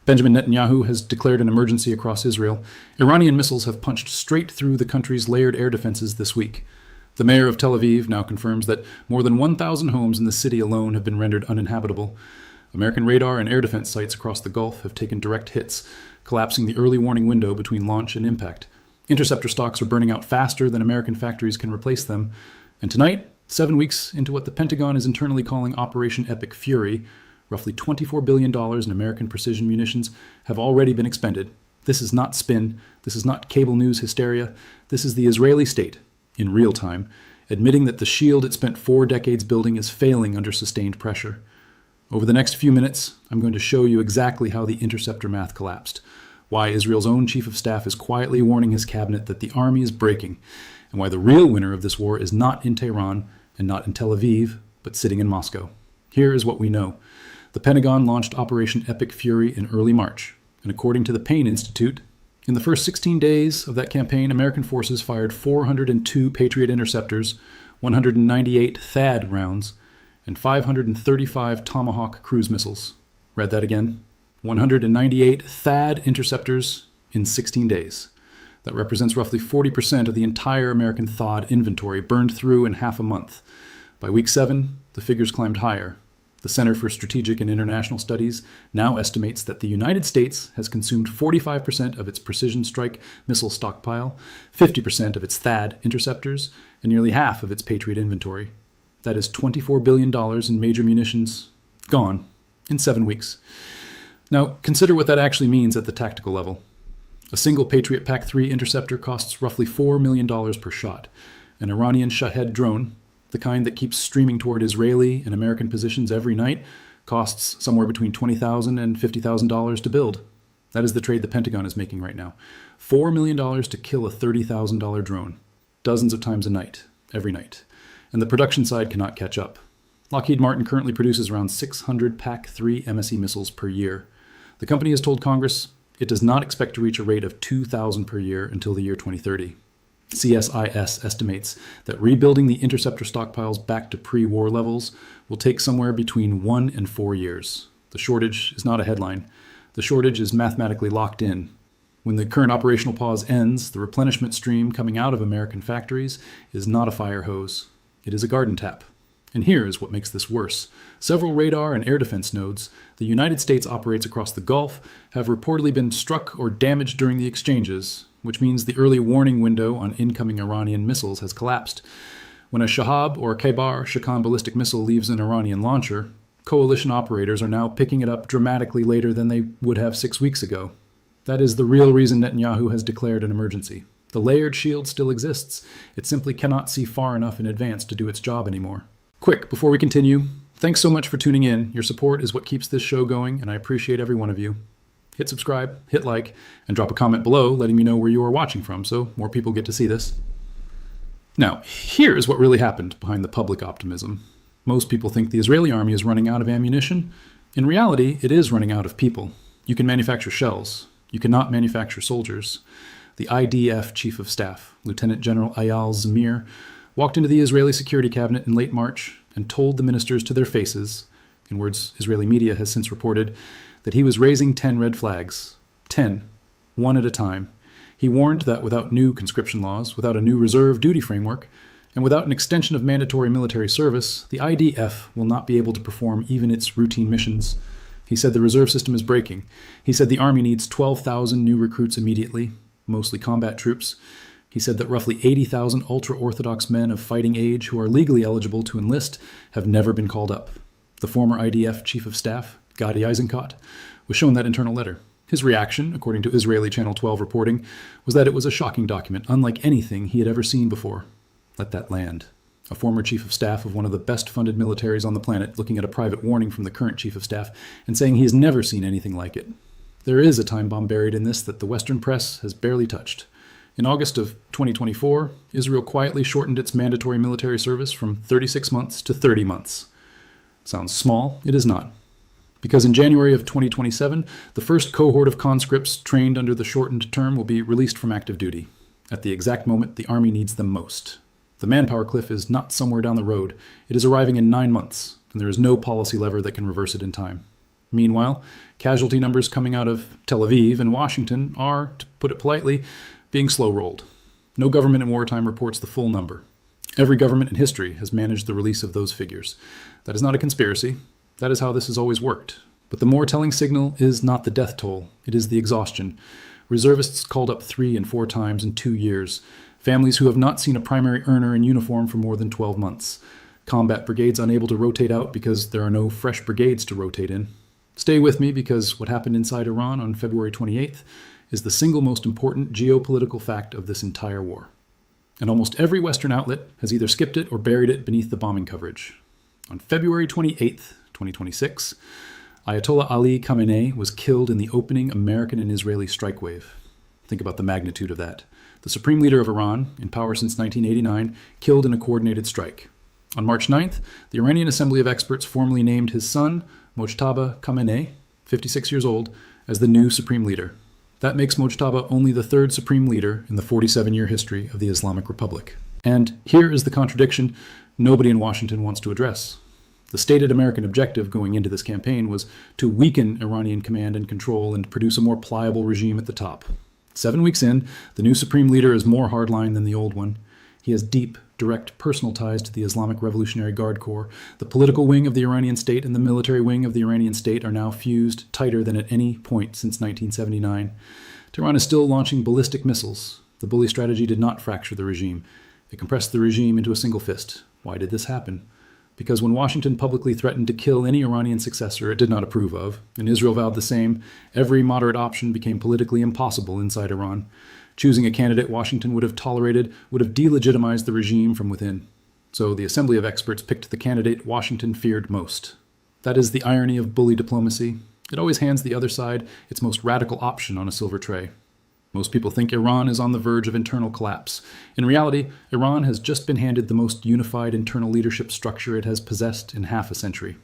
Benjamin Netanyahu has declared an emergency across Israel. Iranian missiles have punched straight through the country's layered air defenses this week. The mayor of Tel Aviv now confirms that more than 1,000 homes in the city alone have been rendered uninhabitable. American radar and air defense sites across the Gulf have taken direct hits, collapsing the early warning window between launch and impact. Interceptor stocks are burning out faster than American factories can replace them. And tonight, 7 weeks into what the Pentagon is internally calling Operation Epic Fury, roughly $24 billion in American precision munitions have already been expended. This is not spin. This is not cable news hysteria. This is the Israeli state, in real time, admitting that the shield it spent 4 decades building is failing under sustained pressure. Over the next few minutes, I'm going to show you exactly how the interceptor math collapsed, why Israel's own chief of staff is quietly warning his cabinet that the army is breaking, and why the real winner of this war is not in Tehran and not in Tel Aviv, but sitting in Moscow. Here is what we know. The Pentagon launched Operation Epic Fury in early March, and according to the Payne Institute, in the first 16 days of that campaign, American forces fired 402 Patriot interceptors, 198 THAAD rounds, and 535 Tomahawk cruise missiles. Read that again. 198 THAAD interceptors in 16 days. That represents roughly 40% of the entire American THAAD inventory burned through in half a month. By week 7, the figures climbed higher. The Center for Strategic and International Studies now estimates that the United States has consumed 45% of its precision strike missile stockpile, 50% of its THAAD interceptors, and nearly half of its Patriot inventory. That is $24 billion in major munitions gone in 7 weeks. Now, consider what that actually means at the tactical level. A single Patriot PAC-3 interceptor costs roughly $4 million per shot. An Iranian Shahed drone, the kind that keeps streaming toward Israeli and American positions every night, costs somewhere between $20,000 and $50,000 to build. That is the trade the Pentagon is making right now. $4 million to kill a $30,000 drone, dozens of times a night, every night. And the production side cannot catch up. Lockheed Martin currently produces around 600 PAC-3 MSE missiles per year. The company has told Congress it does not expect to reach a rate of 2,000 per year until the year 2030. CSIS estimates that rebuilding the interceptor stockpiles back to pre-war levels will take somewhere between 1 and 4 years. The shortage is not a headline. The shortage is mathematically locked in. When the current operational pause ends, the replenishment stream coming out of American factories is not a fire hose. It is a garden tap. And here is what makes this worse. Several radar and air defense nodes the United States operates across the Gulf have reportedly been struck or damaged during the exchanges, which means the early warning window on incoming Iranian missiles has collapsed. When a Shahab or Khaybar Shakan ballistic missile leaves an Iranian launcher, coalition operators are now picking it up dramatically later than they would have 6 weeks ago. That is the real reason Netanyahu has declared an emergency. The layered shield still exists. It simply cannot see far enough in advance to do its job anymore. Quick, before we continue, thanks so much for tuning in. Your support is what keeps this show going, and I appreciate every one of you. Hit subscribe, hit like, and drop a comment below letting me know where you are watching from so more people get to see this. Now, here's what really happened behind the public optimism. Most people think the Israeli army is running out of ammunition. In reality, it is running out of people. You can manufacture shells. You cannot manufacture soldiers. The IDF Chief of Staff, Lieutenant General Eyal Zamir, walked into the Israeli Security Cabinet in late March and told the ministers to their faces, in words Israeli media has since reported, that he was raising 10 red flags. 10. One at a time. He warned that without new conscription laws, without a new reserve duty framework, and without an extension of mandatory military service, the IDF will not be able to perform even its routine missions. He said the reserve system is breaking. He said the army needs 12,000 new recruits immediately, mostly combat troops. He said that roughly 80,000 ultra-Orthodox men of fighting age who are legally eligible to enlist have never been called up. The former IDF Chief of Staff, Gadi Eisenkot, was shown that internal letter. His reaction, according to Israeli Channel 12 reporting, was that it was a shocking document, unlike anything he had ever seen before. Let that land. A former Chief of Staff of one of the best-funded militaries on the planet looking at a private warning from the current Chief of Staff and saying he has never seen anything like it. There is a time bomb buried in this that the Western press has barely touched. In August of 2024, Israel quietly shortened its mandatory military service from 36 months to 30 months. Sounds small? It is not. Because in January of 2027, the first cohort of conscripts trained under the shortened term will be released from active duty, at the exact moment the Army needs them most. The manpower cliff is not somewhere down the road. It is arriving in 9 months, and there is no policy lever that can reverse it in time. Meanwhile, casualty numbers coming out of Tel Aviv and Washington are, to put it politely, being slow-rolled. No government in wartime reports the full number. Every government in history has managed the release of those figures. That is not a conspiracy. That is how this has always worked. But the more telling signal is not the death toll. It is the exhaustion. Reservists called up 3 and 4 times in 2 years. Families who have not seen a primary earner in uniform for more than 12 months. Combat brigades unable to rotate out because there are no fresh brigades to rotate in. Stay with me, because what happened inside Iran on February 28th is the single most important geopolitical fact of this entire war. And almost every Western outlet has either skipped it or buried it beneath the bombing coverage. On February 28th, 2026, Ayatollah Ali Khamenei was killed in the opening American and Israeli strike wave. Think about the magnitude of that. The supreme leader of Iran, in power since 1989, killed in a coordinated strike. On March 9th, the Iranian Assembly of Experts formally named his son, Mojtaba Khamenei, 56 years old, as the new supreme leader. That makes Mojtaba only the 3rd supreme leader in the 47-year history of the Islamic Republic. And here is the contradiction nobody in Washington wants to address. The stated American objective going into this campaign was to weaken Iranian command and control and produce a more pliable regime at the top. 7 weeks in, the new supreme leader is more hardline than the old one. He has deep, direct personal ties to the Islamic Revolutionary Guard Corps. The political wing of the Iranian state and the military wing of the Iranian state are now fused tighter than at any point since 1979. Tehran is still launching ballistic missiles. The bully strategy did not fracture the regime. It compressed the regime into a single fist. Why did this happen? Because when Washington publicly threatened to kill any Iranian successor it did not approve of, and Israel vowed the same, every moderate option became politically impossible inside Iran. Choosing a candidate Washington would have tolerated would have delegitimized the regime from within. So the Assembly of Experts picked the candidate Washington feared most. That is the irony of bully diplomacy. It always hands the other side its most radical option on a silver tray. Most people think Iran is on the verge of internal collapse. In reality, Iran has just been handed the most unified internal leadership structure it has possessed in half a century.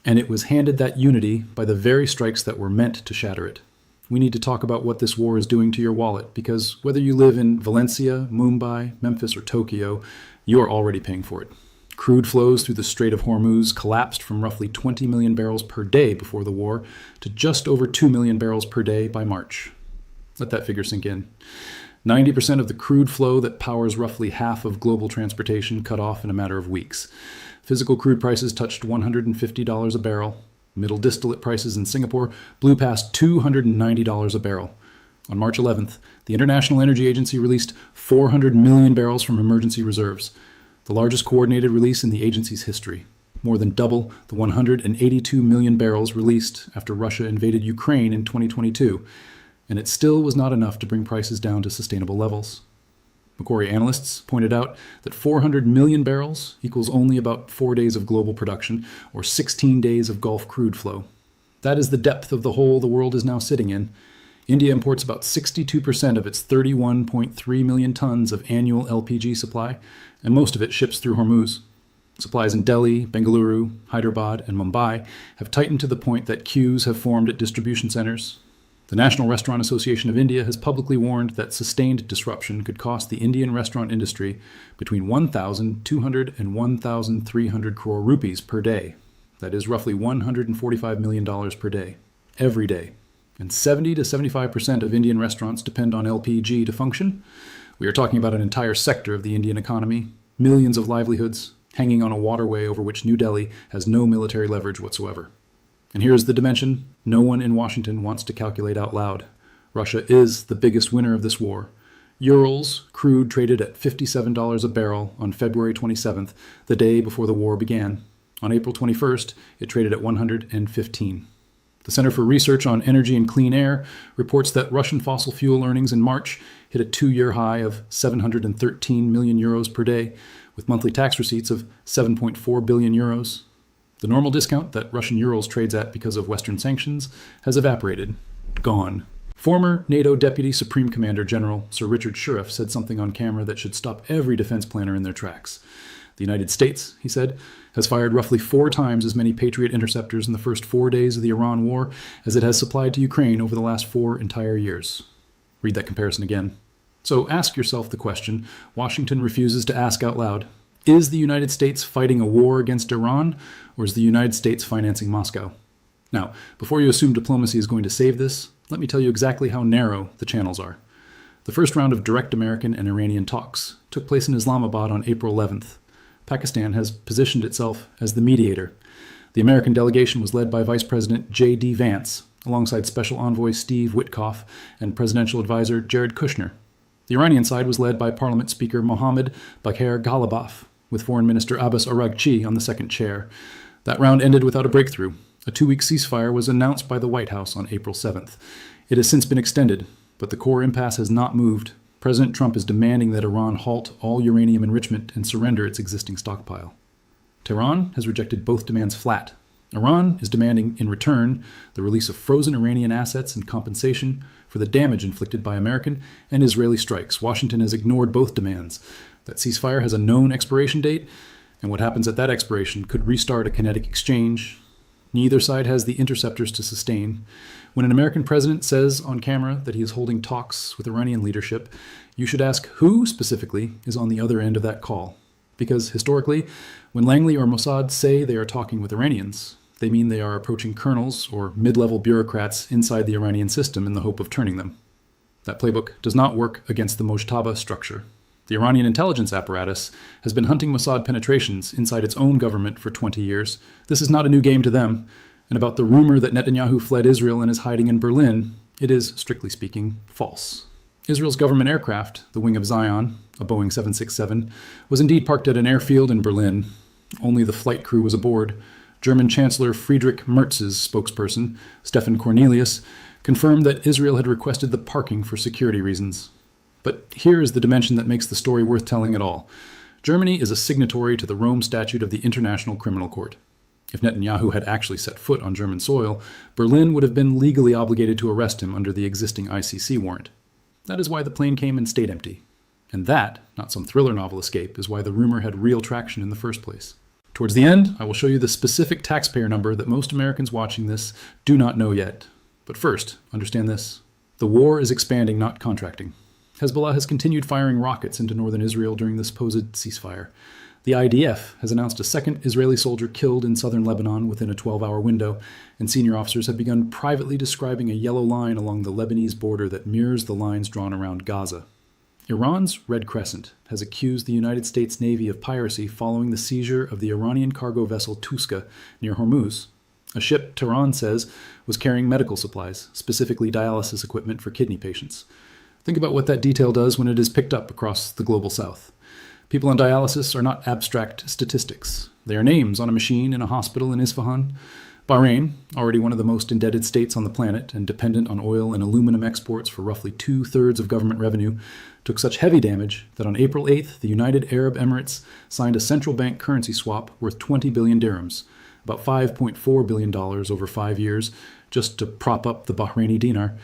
And it was handed that unity by the very strikes that were meant to shatter it. We need to talk about what this war is doing to your wallet, because whether you live in Valencia, Mumbai, Memphis, or Tokyo, you are already paying for it. Crude flows through the Strait of Hormuz collapsed from roughly 20 million barrels per day before the war to just over 2 million barrels per day by March. Let that figure sink in. 90% of the crude flow that powers roughly half of global transportation cut off in a matter of weeks. Physical crude prices touched $150 a barrel. Middle distillate prices in Singapore blew past $290 a barrel. On March 11th, the International Energy Agency released 400 million barrels from emergency reserves, the largest coordinated release in the agency's history, more than double the 182 million barrels released after Russia invaded Ukraine in 2022, and it still was not enough to bring prices down to sustainable levels. Macquarie analysts pointed out that 400 million barrels equals only about 4 days of global production, or 16 days of Gulf crude flow. That is the depth of the hole the world is now sitting in. India imports about 62% of its 31.3 million tons of annual LPG supply, and most of it ships through Hormuz. Supplies in Delhi, Bengaluru, Hyderabad, and Mumbai have tightened to the point that queues have formed at distribution centers. The National Restaurant Association of India has publicly warned that sustained disruption could cost the Indian restaurant industry between 1,200 and 1,300 crore rupees per day. That is roughly $145 million per day, every day. And 70 to 75% of Indian restaurants depend on LPG to function. We are talking about an entire sector of the Indian economy, millions of livelihoods, hanging on a waterway over which New Delhi has no military leverage whatsoever. And here's the dimension no one in Washington wants to calculate out loud. Russia is the biggest winner of this war. Urals crude traded at $57 a barrel on February 27th, the day before the war began. On April 21st, it traded at 115. The Center for Research on Energy and Clean Air reports that Russian fossil fuel earnings in March hit a 2-year high of 713 million euros per day, with monthly tax receipts of 7.4 billion euros. The normal discount that Russian Urals trades at because of Western sanctions has evaporated. Gone. Former NATO Deputy Supreme Commander General Sir Richard Shurif said something on camera that should stop every defense planner in their tracks. The United States, he said, has fired roughly 4 times as many Patriot interceptors in the first 4 days of the Iran war as it has supplied to Ukraine over the last 4 entire years. Read that comparison again. So ask yourself the question Washington refuses to ask out loud. Is the United States fighting a war against Iran, or is the United States financing Moscow? Now, before you assume diplomacy is going to save this, let me tell you exactly how narrow the channels are. The first round of direct American and Iranian talks took place in Islamabad on April 11th. Pakistan has positioned itself as the mediator. The American delegation was led by Vice President J.D. Vance, alongside Special Envoy Steve Witkoff and Presidential Advisor Jared Kushner. The Iranian side was led by Parliament Speaker Mohammad Bagher Ghalibaf, with Foreign Minister Abbas Araghchi on the second chair. That round ended without a breakthrough. A 2-week ceasefire was announced by the White House on April 7th. It has since been extended, but the core impasse has not moved. President Trump is demanding that Iran halt all uranium enrichment and surrender its existing stockpile. Tehran has rejected both demands flat. Iran is demanding, in return, the release of frozen Iranian assets and compensation for the damage inflicted by American and Israeli strikes. Washington has ignored both demands. That ceasefire has a known expiration date, and what happens at that expiration could restart a kinetic exchange. Neither side has the interceptors to sustain. When an American president says on camera that he is holding talks with Iranian leadership, you should ask who specifically is on the other end of that call. Because historically, when Langley or Mossad say they are talking with Iranians, they mean they are approaching colonels or mid-level bureaucrats inside the Iranian system in the hope of turning them. That playbook does not work against the Mojtaba structure. The Iranian intelligence apparatus has been hunting Mossad penetrations inside its own government for 20 years. This is not a new game to them. And about the rumor that Netanyahu fled Israel and is hiding in Berlin, it is, strictly speaking, false. Israel's government aircraft, the Wing of Zion, a Boeing 767, was indeed parked at an airfield in Berlin. Only the flight crew was aboard. German Chancellor Friedrich Merz's spokesperson, Stefan Cornelius, confirmed that Israel had requested the parking for security reasons. But here is the dimension that makes the story worth telling at all. Germany is a signatory to the Rome Statute of the International Criminal Court. If Netanyahu had actually set foot on German soil, Berlin would have been legally obligated to arrest him under the existing ICC warrant. That is why the plane came and stayed empty. And that, not some thriller novel escape, is why the rumor had real traction in the first place. Towards the end, I will show you the specific taxpayer number that most Americans watching this do not know yet. But first, understand this. The war is expanding, not contracting. Hezbollah has continued firing rockets into northern Israel during this supposed ceasefire. The IDF has announced a second Israeli soldier killed in southern Lebanon within a 12-hour window, and senior officers have begun privately describing a yellow line along the Lebanese border that mirrors the lines drawn around Gaza. Iran's Red Crescent has accused the United States Navy of piracy following the seizure of the Iranian cargo vessel Tuska near Hormuz. A ship, Tehran says, was carrying medical supplies, specifically dialysis equipment for kidney patients. Think about what that detail does when it is picked up across the global south. People on dialysis are not abstract statistics. They are names on a machine in a hospital in Isfahan. Bahrain, already one of the most indebted states on the planet and dependent on oil and aluminum exports for roughly 2/3 of government revenue, took such heavy damage that on April 8th, the United Arab Emirates signed a central bank currency swap worth 20 billion dirhams, about $5.4 billion over 5 years, just to prop up the Bahraini dinar.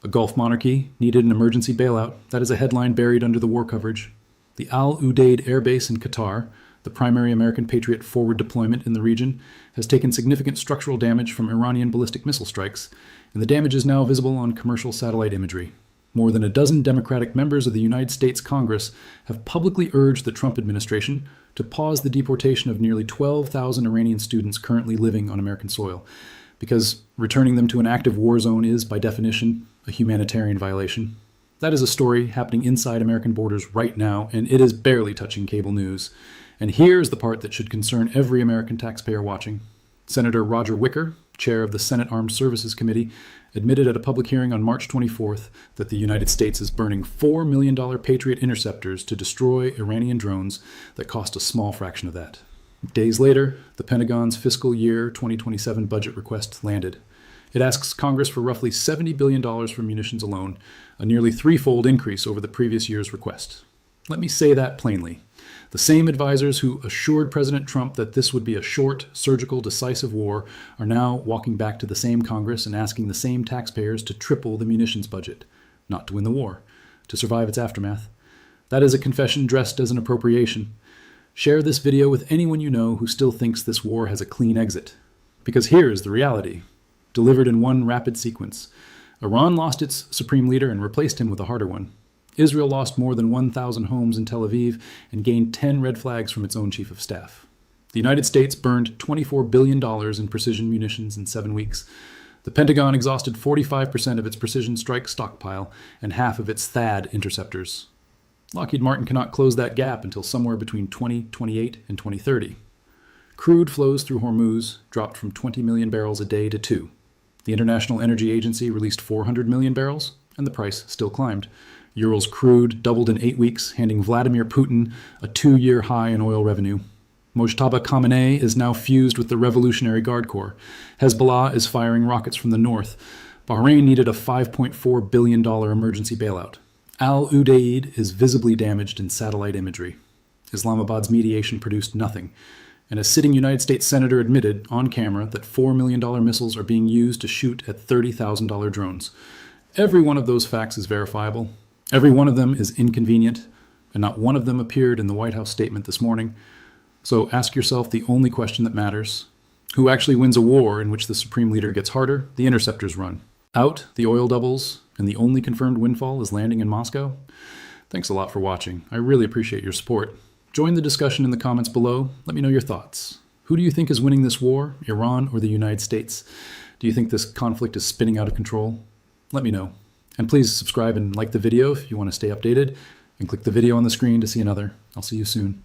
A Gulf monarchy needed an emergency bailout. That is a headline buried under the war coverage. The Al Udeid Air Base in Qatar, the primary American Patriot forward deployment in the region, has taken significant structural damage from Iranian ballistic missile strikes, and the damage is now visible on commercial satellite imagery. More than a dozen Democratic members of the United States Congress have publicly urged the Trump administration to pause the deportation of nearly 12,000 Iranian students currently living on American soil, because returning them to an active war zone is, by definition, a humanitarian violation. That is a story happening inside American borders right now, and it is barely touching cable news. And here's the part that should concern every American taxpayer watching. Senator Roger Wicker, chair of the Senate Armed Services Committee, admitted at a public hearing on March 24th that the United States is burning $4 million Patriot interceptors to destroy Iranian drones that cost a small fraction of that. Days later, the Pentagon's fiscal year 2027 budget request landed. It asks Congress for roughly $70 billion for munitions alone, a nearly threefold increase over the previous year's request. Let me say that plainly. The same advisors who assured President Trump that this would be a short, surgical, decisive war are now walking back to the same Congress and asking the same taxpayers to triple the munitions budget, not to win the war, to survive its aftermath. That is a confession dressed as an appropriation. Share this video with anyone you know who still thinks this war has a clean exit. Because here is the reality, delivered in one rapid sequence. Iran lost its supreme leader and replaced him with a harder one. Israel lost more than 1,000 homes in Tel Aviv and gained 10 red flags from its own chief of staff. The United States burned $24 billion in precision munitions in 7 weeks. The Pentagon exhausted 45% of its precision strike stockpile and half of its THAAD interceptors. Lockheed Martin cannot close that gap until somewhere between 2028 and 2030. Crude flows through Hormuz dropped from 20 million barrels a day to 2. The International Energy Agency released 400 million barrels, and the price still climbed. Urals crude doubled in 8 weeks, handing Vladimir Putin a 2-year high in oil revenue. Mojtaba Khamenei is now fused with the Revolutionary Guard Corps. Hezbollah is firing rockets from the north. Bahrain needed a $5.4 billion emergency bailout. Al Udeid is visibly damaged in satellite imagery. Islamabad's mediation produced nothing. And a sitting United States senator admitted on camera that $4 million missiles are being used to shoot at $30,000 drones. Every one of those facts is verifiable. Every one of them is inconvenient. And not one of them appeared in the White House statement this morning. So ask yourself the only question that matters. Who actually wins a war in which the supreme leader gets harder? The interceptors run. Out, the oil doubles, and the only confirmed windfall is landing in Moscow? Thanks a lot for watching. I really appreciate your support. Join the discussion in the comments below. Let me know your thoughts. Who do you think is winning this war, Iran or the United States? Do you think this conflict is spinning out of control? Let me know. And please subscribe and like the video if you want to stay updated, and click the video on the screen to see another. I'll see you soon.